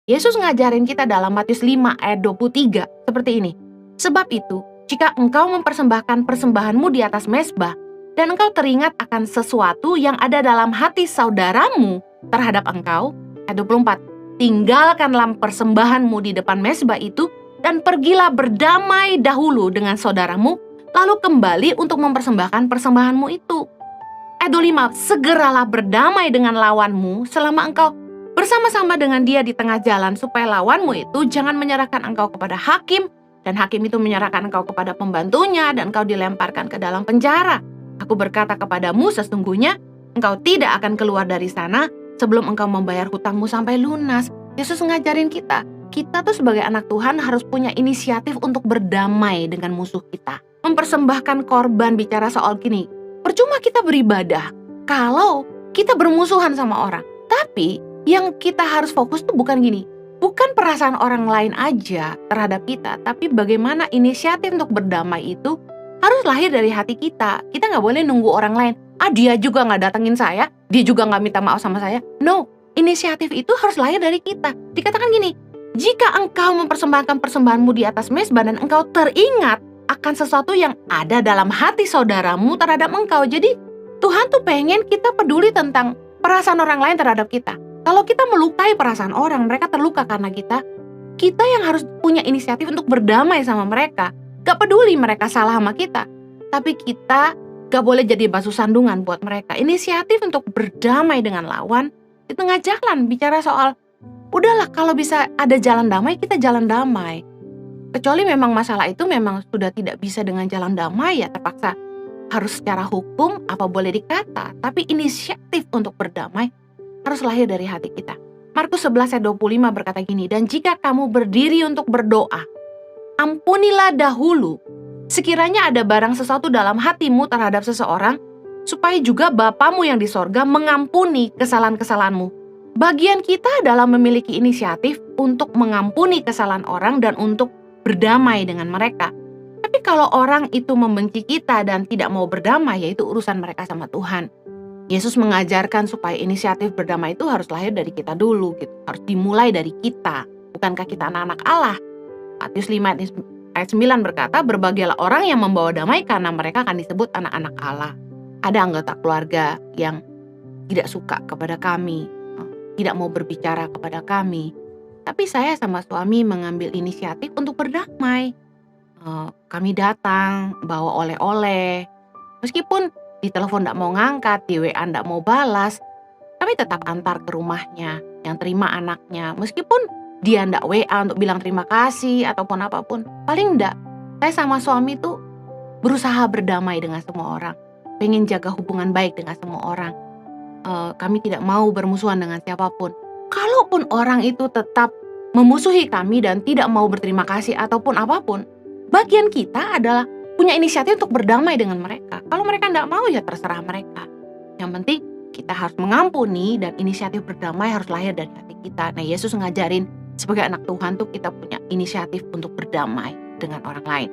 Yesus ngajarin kita dalam Matius 5 ayat 23 seperti ini. Sebab itu, jika engkau mempersembahkan persembahanmu di atas mezbah, dan engkau teringat akan sesuatu yang ada dalam hati saudaramu terhadap engkau, ayat 24, tinggalkanlah persembahanmu di depan mezbah itu, dan pergilah berdamai dahulu dengan saudaramu, lalu kembali untuk mempersembahkan persembahanmu itu. Ayat 25, segeralah berdamai dengan lawanmu selama engkau bersama-sama dengan dia di tengah jalan, supaya lawanmu itu jangan menyerahkan engkau kepada hakim, dan hakim itu menyerahkan engkau kepada pembantunya, dan engkau dilemparkan ke dalam penjara. Aku berkata kepadamu, sesungguhnya engkau tidak akan keluar dari sana sebelum engkau membayar hutangmu sampai lunas. Yesus ngajarin kita tuh sebagai anak Tuhan harus punya inisiatif untuk berdamai dengan musuh kita. Mempersembahkan korban, bicara soal gini, percuma kita beribadah kalau kita bermusuhan sama orang. Tapi yang kita harus fokus tuh bukan gini, bukan perasaan orang lain aja terhadap kita, tapi bagaimana inisiatif untuk berdamai itu harus lahir dari hati kita. Kita nggak boleh nunggu orang lain. Dia juga nggak datengin saya, dia juga nggak minta maaf sama saya. No, inisiatif itu harus lahir dari kita. Dikatakan gini, jika engkau mempersembahkan persembahanmu di atas mezbah dan engkau teringat akan sesuatu yang ada dalam hati saudaramu terhadap engkau. Jadi Tuhan tuh pengen kita peduli tentang perasaan orang lain terhadap kita. Kalau kita melukai perasaan orang, mereka terluka karena kita yang harus punya inisiatif untuk berdamai sama mereka. Gak peduli mereka salah sama kita, tapi kita gak boleh jadi batu sandungan buat mereka. Inisiatif untuk berdamai dengan lawan di tengah jalan, bicara soal, udahlah kalau bisa ada jalan damai, kita jalan damai. Kecuali memang masalah itu memang sudah tidak bisa dengan jalan damai, ya terpaksa harus secara hukum apa boleh dikata. Tapi inisiatif untuk berdamai harus lahir dari hati kita. Markus 11 ayat 25 berkata gini, dan jika kamu berdiri untuk berdoa, ampunilah dahulu sekiranya ada barang sesuatu dalam hatimu terhadap seseorang, supaya juga Bapamu yang di sorga mengampuni kesalahan-kesalahanmu. Bagian kita adalah memiliki inisiatif untuk mengampuni kesalahan orang dan untuk berdamai dengan mereka. Tapi kalau orang itu membenci kita dan tidak mau berdamai, yaitu urusan mereka sama Tuhan. Yesus mengajarkan supaya inisiatif berdamai itu harus lahir dari kita dulu, gitu. Harus dimulai dari kita. Bukankah kita anak-anak Allah? Matius 5 ayat 9 berkata, berbahagialah orang yang membawa damai karena mereka akan disebut anak-anak Allah. Ada anggota keluarga yang tidak suka kepada kami, tidak mau berbicara kepada kami. Tapi saya sama suami mengambil inisiatif untuk berdamai. Kami datang, bawa oleh-oleh. Meskipun di telepon tidak mau ngangkat, di WA tidak mau balas, kami tetap antar ke rumahnya, yang terima anaknya. Meskipun dia tidak WA untuk bilang terima kasih ataupun apapun. Paling tidak, saya sama suami tuh berusaha berdamai dengan semua orang. Pengen jaga hubungan baik dengan semua orang. Kami tidak mau bermusuhan dengan siapapun. Kalaupun orang itu tetap memusuhi kami dan tidak mau berterima kasih ataupun apapun, bagian kita adalah punya inisiatif untuk berdamai dengan mereka. Kalau mereka tidak mau, ya terserah mereka. Yang penting kita harus mengampuni, dan inisiatif berdamai harus lahir dari hati kita. Nah, Yesus ngajarin sebagai anak Tuhan tuh kita punya inisiatif untuk berdamai dengan orang lain.